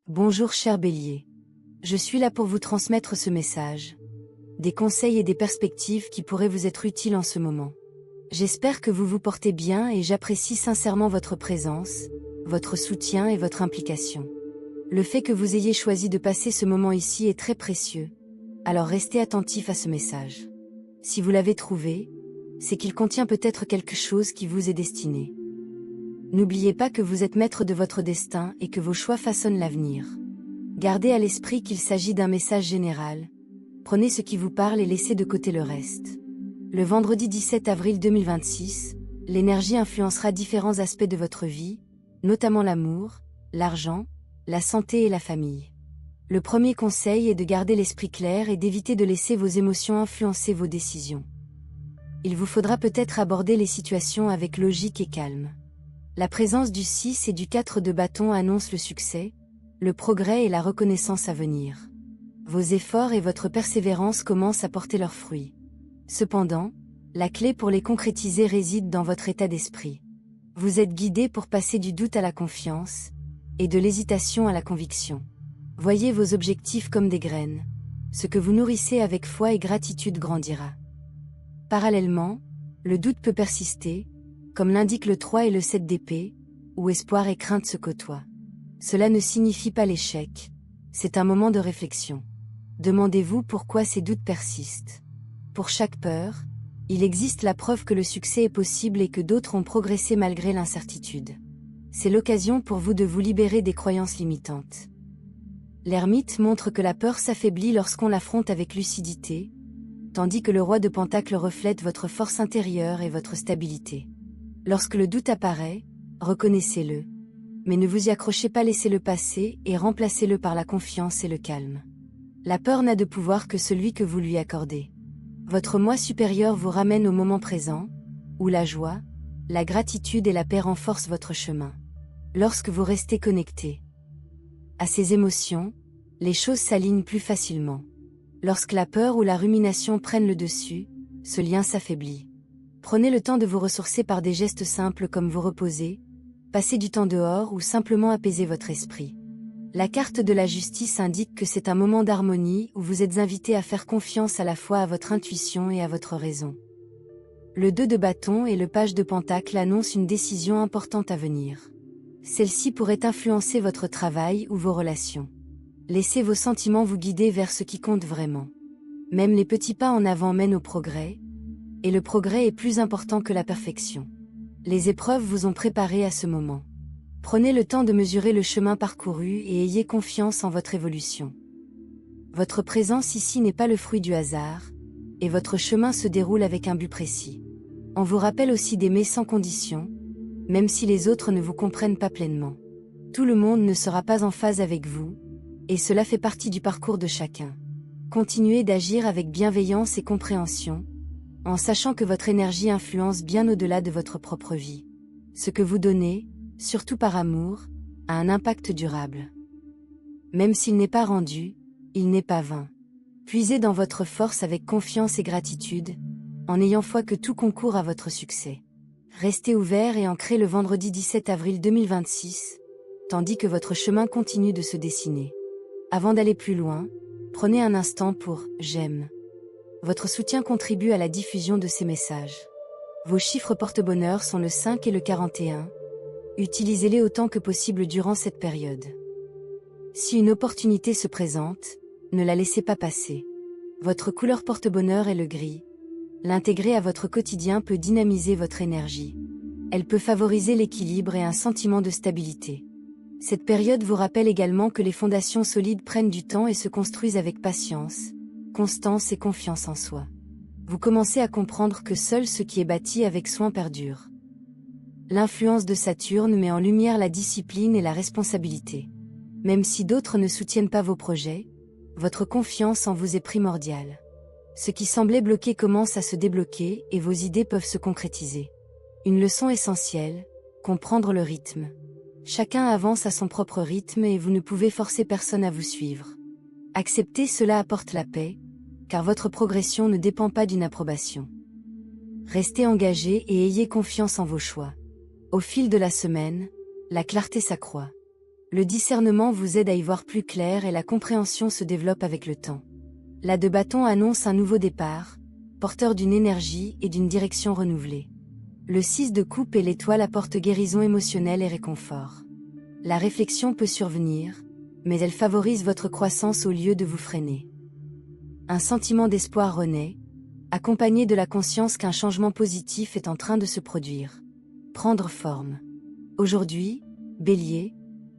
Bonjour cher Bélier. Je suis là pour vous transmettre ce message. Des conseils et des perspectives qui pourraient vous être utiles en ce moment. J'espère que vous vous portez bien et j'apprécie sincèrement votre présence, votre soutien et votre implication. Le fait que vous ayez choisi de passer ce moment ici est très précieux, alors restez attentif à ce message. Si vous l'avez trouvé, c'est qu'il contient peut-être quelque chose qui vous est destiné. N'oubliez pas que vous êtes maître de votre destin et que vos choix façonnent l'avenir. Gardez à l'esprit qu'il s'agit d'un message général. Prenez ce qui vous parle et laissez de côté le reste. Le vendredi 17 avril 2026, l'énergie influencera différents aspects de votre vie, notamment l'amour, l'argent, la santé et la famille. Le premier conseil est de garder l'esprit clair et d'éviter de laisser vos émotions influencer vos décisions. Il vous faudra peut-être aborder les situations avec logique et calme. La présence du 6 et du 4 de bâton annonce le succès, le progrès et la reconnaissance à venir. Vos efforts et votre persévérance commencent à porter leurs fruits. Cependant, la clé pour les concrétiser réside dans votre état d'esprit. Vous êtes guidé pour passer du doute à la confiance, et de l'hésitation à la conviction. Voyez vos objectifs comme des graines. Ce que vous nourrissez avec foi et gratitude grandira. Parallèlement, le doute peut persister, comme l'indiquent le 3 et le 7 d'épée, où espoir et crainte se côtoient. Cela ne signifie pas l'échec, c'est un moment de réflexion. Demandez-vous pourquoi ces doutes persistent. Pour chaque peur, il existe la preuve que le succès est possible et que d'autres ont progressé malgré l'incertitude. C'est l'occasion pour vous de vous libérer des croyances limitantes. L'ermite montre que la peur s'affaiblit lorsqu'on l'affronte avec lucidité, tandis que le roi de Pentacles reflète votre force intérieure et votre stabilité. Lorsque le doute apparaît, reconnaissez-le. Mais ne vous y accrochez pas, laissez-le passer et remplacez-le par la confiance et le calme. La peur n'a de pouvoir que celui que vous lui accordez. Votre moi supérieur vous ramène au moment présent, où la joie, la gratitude et la paix renforcent votre chemin. Lorsque vous restez connecté à ces émotions, les choses s'alignent plus facilement. Lorsque la peur ou la rumination prennent le dessus, ce lien s'affaiblit. Prenez le temps de vous ressourcer par des gestes simples comme vous reposer, passer du temps dehors ou simplement apaiser votre esprit. La carte de la justice indique que c'est un moment d'harmonie où vous êtes invité à faire confiance à la fois à votre intuition et à votre raison. Le 2 de bâton et le page de pentacle annoncent une décision importante à venir. Celle-ci pourrait influencer votre travail ou vos relations. Laissez vos sentiments vous guider vers ce qui compte vraiment. Même les petits pas en avant mènent au progrès, et le progrès est plus important que la perfection. Les épreuves vous ont préparé à ce moment. Prenez le temps de mesurer le chemin parcouru et ayez confiance en votre évolution. Votre présence ici n'est pas le fruit du hasard, et votre chemin se déroule avec un but précis. On vous rappelle aussi d'aimer sans condition, même si les autres ne vous comprennent pas pleinement. Tout le monde ne sera pas en phase avec vous, et cela fait partie du parcours de chacun. Continuez d'agir avec bienveillance et compréhension, en sachant que votre énergie influence bien au-delà de votre propre vie. Ce que vous donnez, surtout par amour, a un impact durable. Même s'il n'est pas rendu, il n'est pas vain. Puisez dans votre force avec confiance et gratitude, en ayant foi que tout concourt à votre succès. Restez ouvert et ancré le vendredi 17 avril 2026, tandis que votre chemin continue de se dessiner. Avant d'aller plus loin, prenez un instant pour « j'aime ». Votre soutien contribue à la diffusion de ces messages. Vos chiffres porte-bonheur sont le 5 et le 41. Utilisez-les autant que possible durant cette période. Si une opportunité se présente, ne la laissez pas passer. Votre couleur porte-bonheur est le gris. L'intégrer à votre quotidien peut dynamiser votre énergie. Elle peut favoriser l'équilibre et un sentiment de stabilité. Cette période vous rappelle également que les fondations solides prennent du temps et se construisent avec patience, constance et confiance en soi. Vous commencez à comprendre que seul ce qui est bâti avec soin perdure. L'influence de Saturne met en lumière la discipline et la responsabilité. Même si d'autres ne soutiennent pas vos projets, votre confiance en vous est primordiale. Ce qui semblait bloqué commence à se débloquer et vos idées peuvent se concrétiser. Une leçon essentielle, comprendre le rythme. Chacun avance à son propre rythme et vous ne pouvez forcer personne à vous suivre. Accepter cela apporte la paix, car votre progression ne dépend pas d'une approbation. Restez engagé et ayez confiance en vos choix. Au fil de la semaine, la clarté s'accroît. Le discernement vous aide à y voir plus clair et la compréhension se développe avec le temps. L'As de bâton annonce un nouveau départ, porteur d'une énergie et d'une direction renouvelée. Le 6 de coupe et l'étoile apportent guérison émotionnelle et réconfort. La réflexion peut survenir, mais elle favorise votre croissance au lieu de vous freiner. Un sentiment d'espoir renaît, accompagné de la conscience qu'un changement positif est en train de se produire. Prendre forme. Aujourd'hui, Bélier,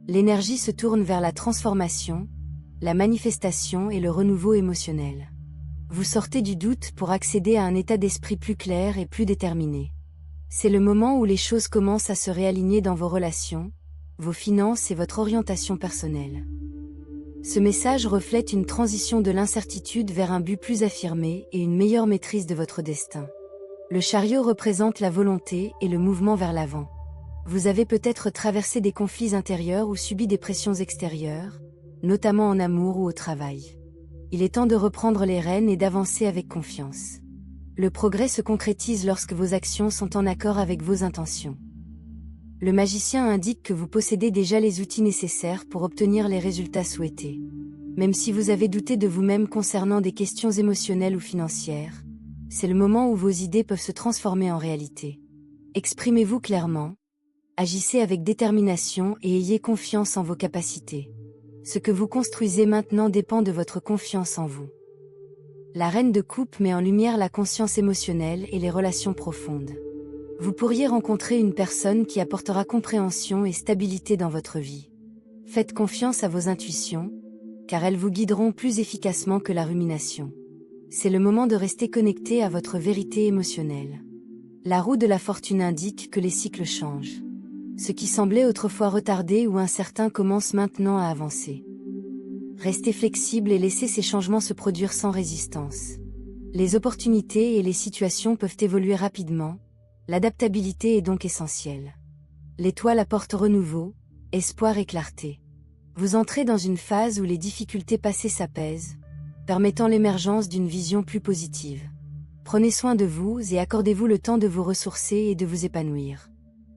l'énergie se tourne vers la transformation, la manifestation et le renouveau émotionnel. Vous sortez du doute pour accéder à un état d'esprit plus clair et plus déterminé. C'est le moment où les choses commencent à se réaligner dans vos relations, vos finances et votre orientation personnelle. Ce message reflète une transition de l'incertitude vers un but plus affirmé et une meilleure maîtrise de votre destin. Le chariot représente la volonté et le mouvement vers l'avant. Vous avez peut-être traversé des conflits intérieurs ou subi des pressions extérieures, notamment en amour ou au travail. Il est temps de reprendre les rênes et d'avancer avec confiance. Le progrès se concrétise lorsque vos actions sont en accord avec vos intentions. Le magicien indique que vous possédez déjà les outils nécessaires pour obtenir les résultats souhaités. Même si vous avez douté de vous-même concernant des questions émotionnelles ou financières, c'est le moment où vos idées peuvent se transformer en réalité. Exprimez-vous clairement, agissez avec détermination et ayez confiance en vos capacités. Ce que vous construisez maintenant dépend de votre confiance en vous. La reine de coupe met en lumière la conscience émotionnelle et les relations profondes. Vous pourriez rencontrer une personne qui apportera compréhension et stabilité dans votre vie. Faites confiance à vos intuitions, car elles vous guideront plus efficacement que la rumination. C'est le moment de rester connecté à votre vérité émotionnelle. La roue de la fortune indique que les cycles changent. Ce qui semblait autrefois retardé ou incertain commence maintenant à avancer. Restez flexible et laissez ces changements se produire sans résistance. Les opportunités et les situations peuvent évoluer rapidement, l'adaptabilité est donc essentielle. L'étoile apporte renouveau, espoir et clarté. Vous entrez dans une phase où les difficultés passées s'apaisent, permettant l'émergence d'une vision plus positive. Prenez soin de vous et accordez-vous le temps de vous ressourcer et de vous épanouir.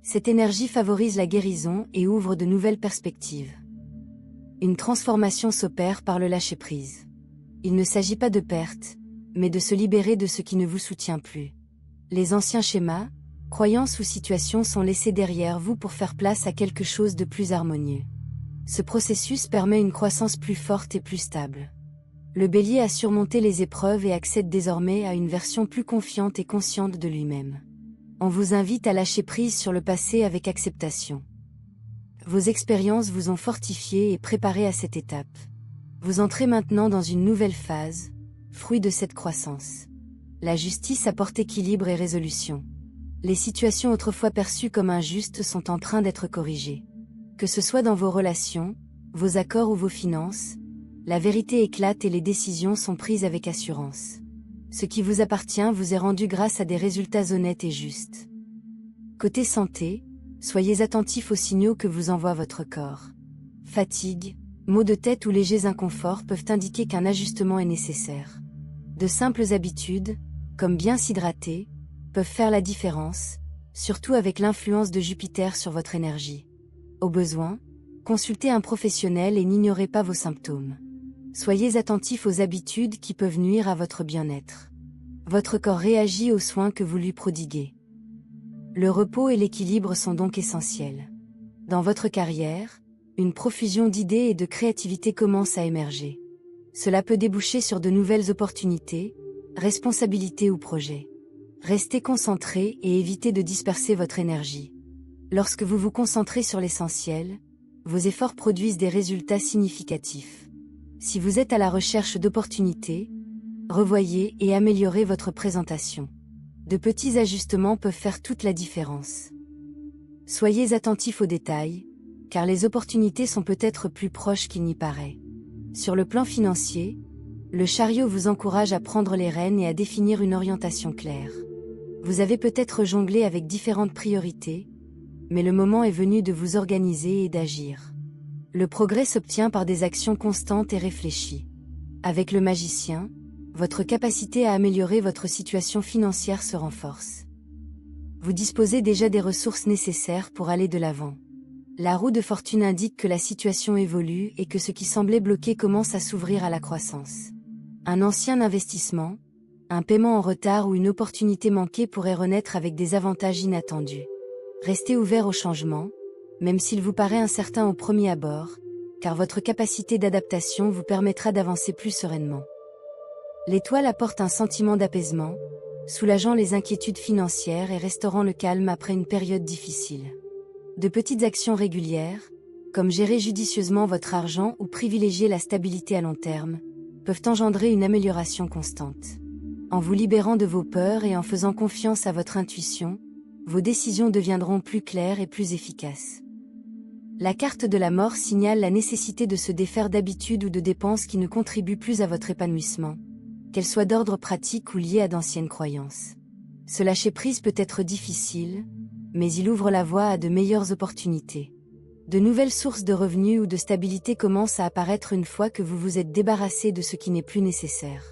Cette énergie favorise la guérison et ouvre de nouvelles perspectives. Une transformation s'opère par le lâcher-prise. Il ne s'agit pas de perte, mais de se libérer de ce qui ne vous soutient plus. Les anciens schémas, croyances ou situations sont laissés derrière vous pour faire place à quelque chose de plus harmonieux. Ce processus permet une croissance plus forte et plus stable. Le Bélier a surmonté les épreuves et accède désormais à une version plus confiante et consciente de lui-même. On vous invite à lâcher prise sur le passé avec acceptation. Vos expériences vous ont fortifié et préparé à cette étape. Vous entrez maintenant dans une nouvelle phase, fruit de cette croissance. La justice apporte équilibre et résolution. Les situations autrefois perçues comme injustes sont en train d'être corrigées. Que ce soit dans vos relations, vos accords ou vos finances, la vérité éclate et les décisions sont prises avec assurance. Ce qui vous appartient vous est rendu grâce à des résultats honnêtes et justes. Côté santé, soyez attentifs aux signaux que vous envoie votre corps. Fatigue, maux de tête ou légers inconforts peuvent indiquer qu'un ajustement est nécessaire. De simples habitudes, comme bien s'hydrater, peuvent faire la différence, surtout avec l'influence de Jupiter sur votre énergie. Au besoin, consultez un professionnel et n'ignorez pas vos symptômes. Soyez attentifs aux habitudes qui peuvent nuire à votre bien-être. Votre corps réagit aux soins que vous lui prodiguez. Le repos et l'équilibre sont donc essentiels. Dans votre carrière, une profusion d'idées et de créativité commence à émerger. Cela peut déboucher sur de nouvelles opportunités, responsabilités ou projets. Restez concentré et évitez de disperser votre énergie. Lorsque vous vous concentrez sur l'essentiel, vos efforts produisent des résultats significatifs. Si vous êtes à la recherche d'opportunités, revoyez et améliorez votre présentation. De petits ajustements peuvent faire toute la différence. Soyez attentifs aux détails, car les opportunités sont peut-être plus proches qu'il n'y paraît. Sur le plan financier, le chariot vous encourage à prendre les rênes et à définir une orientation claire. Vous avez peut-être jonglé avec différentes priorités, mais le moment est venu de vous organiser et d'agir. Le progrès s'obtient par des actions constantes et réfléchies. Avec le magicien, votre capacité à améliorer votre situation financière se renforce. Vous disposez déjà des ressources nécessaires pour aller de l'avant. La roue de fortune indique que la situation évolue et que ce qui semblait bloqué commence à s'ouvrir à la croissance. Un ancien investissement, un paiement en retard ou une opportunité manquée pourrait renaître avec des avantages inattendus. Restez ouvert au changement, même s'il vous paraît incertain au premier abord, car votre capacité d'adaptation vous permettra d'avancer plus sereinement. L'étoile apporte un sentiment d'apaisement, soulageant les inquiétudes financières et restaurant le calme après une période difficile. De petites actions régulières, comme gérer judicieusement votre argent ou privilégier la stabilité à long terme, peuvent engendrer une amélioration constante. En vous libérant de vos peurs et en faisant confiance à votre intuition, vos décisions deviendront plus claires et plus efficaces. La carte de la mort signale la nécessité de se défaire d'habitudes ou de dépenses qui ne contribuent plus à votre épanouissement, qu'elles soient d'ordre pratique ou liées à d'anciennes croyances. Ce lâcher-prise peut être difficile, mais il ouvre la voie à de meilleures opportunités. De nouvelles sources de revenus ou de stabilité commencent à apparaître une fois que vous vous êtes débarrassé de ce qui n'est plus nécessaire.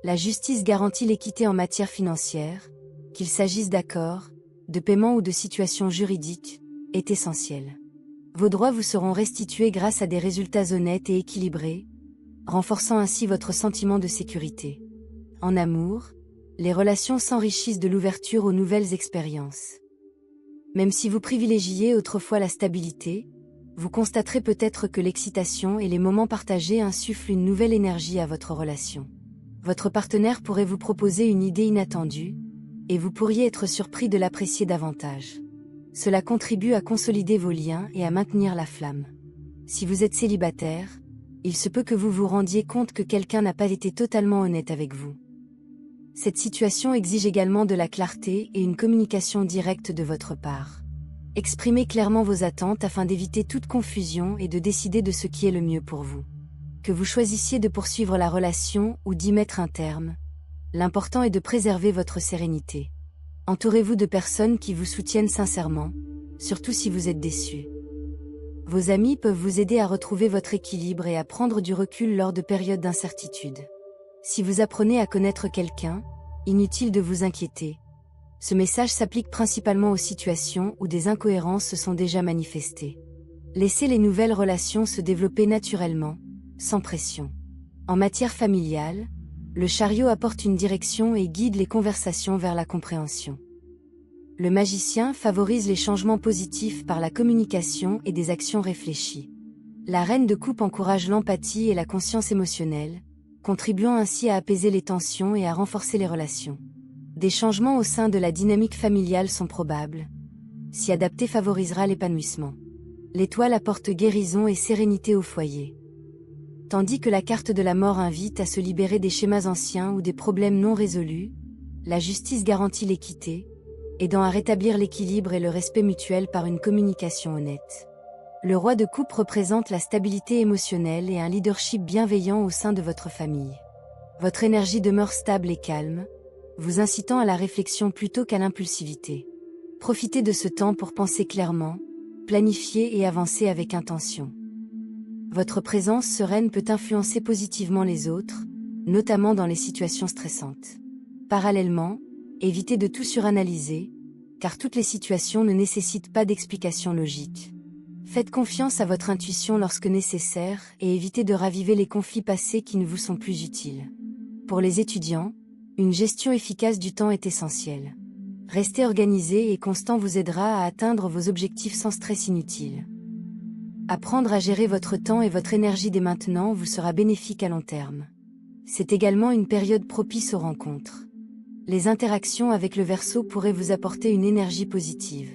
La justice garantit l'équité en matière financière, qu'il s'agisse d'accords, de paiements ou de situations juridiques, est essentielle. Vos droits vous seront restitués grâce à des résultats honnêtes et équilibrés, renforçant ainsi votre sentiment de sécurité. En amour, les relations s'enrichissent de l'ouverture aux nouvelles expériences. Même si vous privilégiez autrefois la stabilité, vous constaterez peut-être que l'excitation et les moments partagés insufflent une nouvelle énergie à votre relation. Votre partenaire pourrait vous proposer une idée inattendue, et vous pourriez être surpris de l'apprécier davantage. Cela contribue à consolider vos liens et à maintenir la flamme. Si vous êtes célibataire, il se peut que vous vous rendiez compte que quelqu'un n'a pas été totalement honnête avec vous. Cette situation exige également de la clarté et une communication directe de votre part. Exprimez clairement vos attentes afin d'éviter toute confusion et de décider de ce qui est le mieux pour vous. Que vous choisissiez de poursuivre la relation ou d'y mettre un terme, l'important est de préserver votre sérénité. Entourez-vous de personnes qui vous soutiennent sincèrement, surtout si vous êtes déçu. Vos amis peuvent vous aider à retrouver votre équilibre et à prendre du recul lors de périodes d'incertitude. Si vous apprenez à connaître quelqu'un, inutile de vous inquiéter. Ce message s'applique principalement aux situations où des incohérences se sont déjà manifestées. Laissez les nouvelles relations se développer naturellement, sans pression. En matière familiale, le chariot apporte une direction et guide les conversations vers la compréhension. Le magicien favorise les changements positifs par la communication et des actions réfléchies. La reine de coupe encourage l'empathie et la conscience émotionnelle, contribuant ainsi à apaiser les tensions et à renforcer les relations. Des changements au sein de la dynamique familiale sont probables. S'y adapter favorisera l'épanouissement. L'étoile apporte guérison et sérénité au foyer. Tandis que la carte de la mort invite à se libérer des schémas anciens ou des problèmes non résolus, la justice garantit l'équité, aidant à rétablir l'équilibre et le respect mutuel par une communication honnête. Le roi de coupe représente la stabilité émotionnelle et un leadership bienveillant au sein de votre famille. Votre énergie demeure stable et calme, vous incitant à la réflexion plutôt qu'à l'impulsivité. Profitez de ce temps pour penser clairement, planifier et avancer avec intention. Votre présence sereine peut influencer positivement les autres, notamment dans les situations stressantes. Parallèlement, évitez de tout suranalyser, car toutes les situations ne nécessitent pas d'explication logique. Faites confiance à votre intuition lorsque nécessaire et évitez de raviver les conflits passés qui ne vous sont plus utiles. Pour les étudiants, une gestion efficace du temps est essentielle. Rester organisé et constant vous aidera à atteindre vos objectifs sans stress inutile. Apprendre à gérer votre temps et votre énergie dès maintenant vous sera bénéfique à long terme. C'est également une période propice aux rencontres. Les interactions avec le Verseau pourraient vous apporter une énergie positive.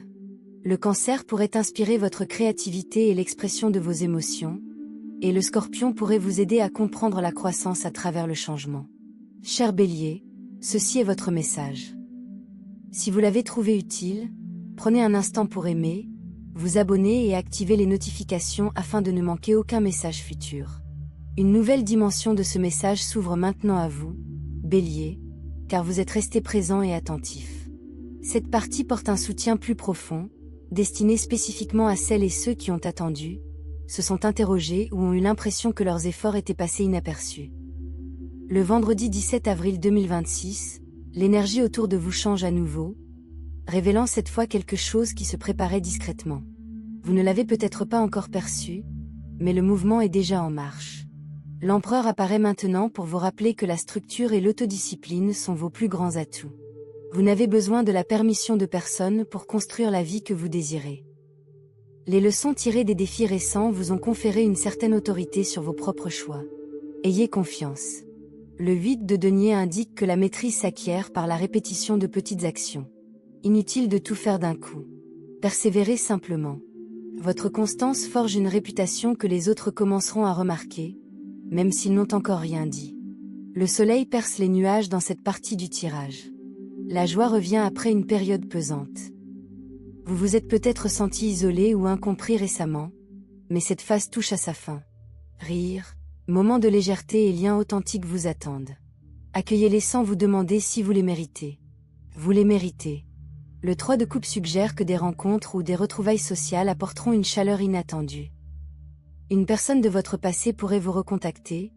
Le Cancer pourrait inspirer votre créativité et l'expression de vos émotions, et le Scorpion pourrait vous aider à comprendre la croissance à travers le changement. Cher Bélier, ceci est votre message. Si vous l'avez trouvé utile, prenez un instant pour aimer, vous abonner et activer les notifications afin de ne manquer aucun message futur. Une nouvelle dimension de ce message s'ouvre maintenant à vous, Bélier, car vous êtes resté présent et attentif. Cette partie porte un soutien plus profond, destiné spécifiquement à celles et ceux qui ont attendu, se sont interrogés ou ont eu l'impression que leurs efforts étaient passés inaperçus. Le vendredi 17 avril 2026, l'énergie autour de vous change à nouveau, révélant cette fois quelque chose qui se préparait discrètement. Vous ne l'avez peut-être pas encore perçu, mais le mouvement est déjà en marche. L'empereur apparaît maintenant pour vous rappeler que la structure et l'autodiscipline sont vos plus grands atouts. Vous n'avez besoin de la permission de personne pour construire la vie que vous désirez. Les leçons tirées des défis récents vous ont conféré une certaine autorité sur vos propres choix. Ayez confiance. Le 8 de denier indique que la maîtrise s'acquiert par la répétition de petites actions. Inutile de tout faire d'un coup. Persévérez simplement. Votre constance forge une réputation que les autres commenceront à remarquer, même s'ils n'ont encore rien dit. Le soleil perce les nuages dans cette partie du tirage. La joie revient après une période pesante. Vous vous êtes peut-être senti isolé ou incompris récemment, mais cette phase touche à sa fin. Rire, moments de légèreté et liens authentiques vous attendent. Accueillez-les sans vous demander si vous les méritez. Vous les méritez. Le 3 de coupe suggère que des rencontres ou des retrouvailles sociales apporteront une chaleur inattendue. Une personne de votre passé pourrait vous recontacter,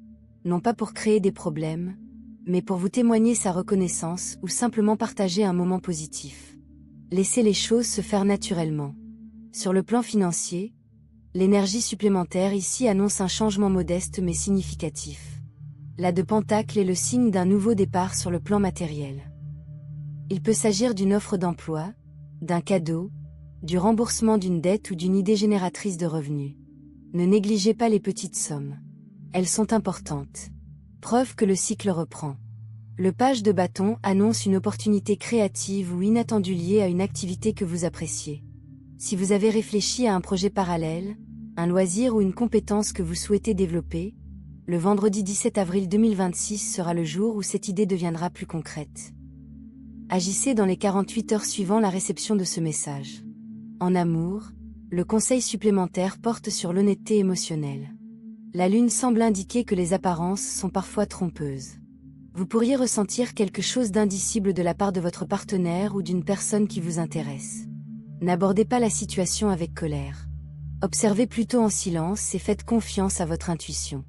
non pas pour créer des problèmes, mais pour vous témoigner sa reconnaissance ou simplement partager un moment positif. Laissez les choses se faire naturellement. Sur le plan financier, l'énergie supplémentaire ici annonce un changement modeste mais significatif. La de Pentacle est le signe d'un nouveau départ sur le plan matériel. Il peut s'agir d'une offre d'emploi, d'un cadeau, du remboursement d'une dette ou d'une idée génératrice de revenus. Ne négligez pas les petites sommes. Elles sont importantes. Preuve que le cycle reprend. Le page de bâton annonce une opportunité créative ou inattendue liée à une activité que vous appréciez. Si vous avez réfléchi à un projet parallèle, un loisir ou une compétence que vous souhaitez développer, le vendredi 17 avril 2026 sera le jour où cette idée deviendra plus concrète. Agissez dans les 48 heures suivant la réception de ce message. En amour, le conseil supplémentaire porte sur l'honnêteté émotionnelle. La lune semble indiquer que les apparences sont parfois trompeuses. Vous pourriez ressentir quelque chose d'indicible de la part de votre partenaire ou d'une personne qui vous intéresse. N'abordez pas la situation avec colère. Observez plutôt en silence et faites confiance à votre intuition.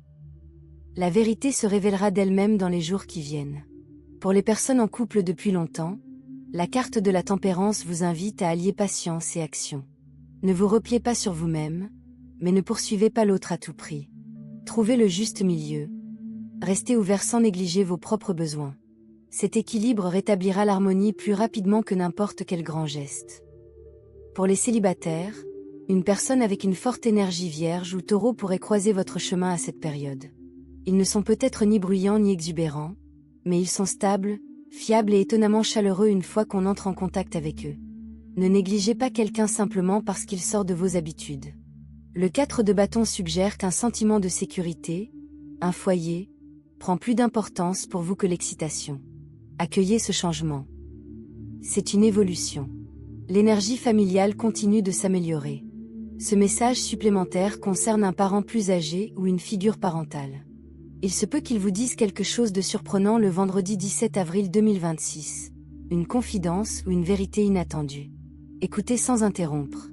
La vérité se révélera d'elle-même dans les jours qui viennent. Pour les personnes en couple depuis longtemps, la carte de la tempérance vous invite à allier patience et action. Ne vous repliez pas sur vous-même, mais ne poursuivez pas l'autre à tout prix. Trouvez le juste milieu. Restez ouvert sans négliger vos propres besoins. Cet équilibre rétablira l'harmonie plus rapidement que n'importe quel grand geste. Pour les célibataires, une personne avec une forte énergie vierge ou taureau pourrait croiser votre chemin à cette période. Ils ne sont peut-être ni bruyants ni exubérants, mais ils sont stables, fiables et étonnamment chaleureux une fois qu'on entre en contact avec eux. Ne négligez pas quelqu'un simplement parce qu'il sort de vos habitudes. Le 4 de bâton suggère qu'un sentiment de sécurité, un foyer, prend plus d'importance pour vous que l'excitation. Accueillez ce changement. C'est une évolution. L'énergie familiale continue de s'améliorer. Ce message supplémentaire concerne un parent plus âgé ou une figure parentale. Il se peut qu'il vous dise quelque chose de surprenant le vendredi 17 avril 2026. Une confidence ou une vérité inattendue. Écoutez sans interrompre.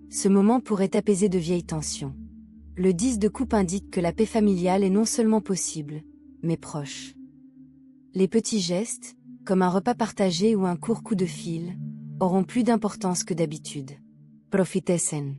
Ce moment pourrait apaiser de vieilles tensions. Le 10 de coupe indique que la paix familiale est non seulement possible, mais proche. Les petits gestes, comme un repas partagé ou un court coup de fil, auront plus d'importance que d'habitude. Profitesen.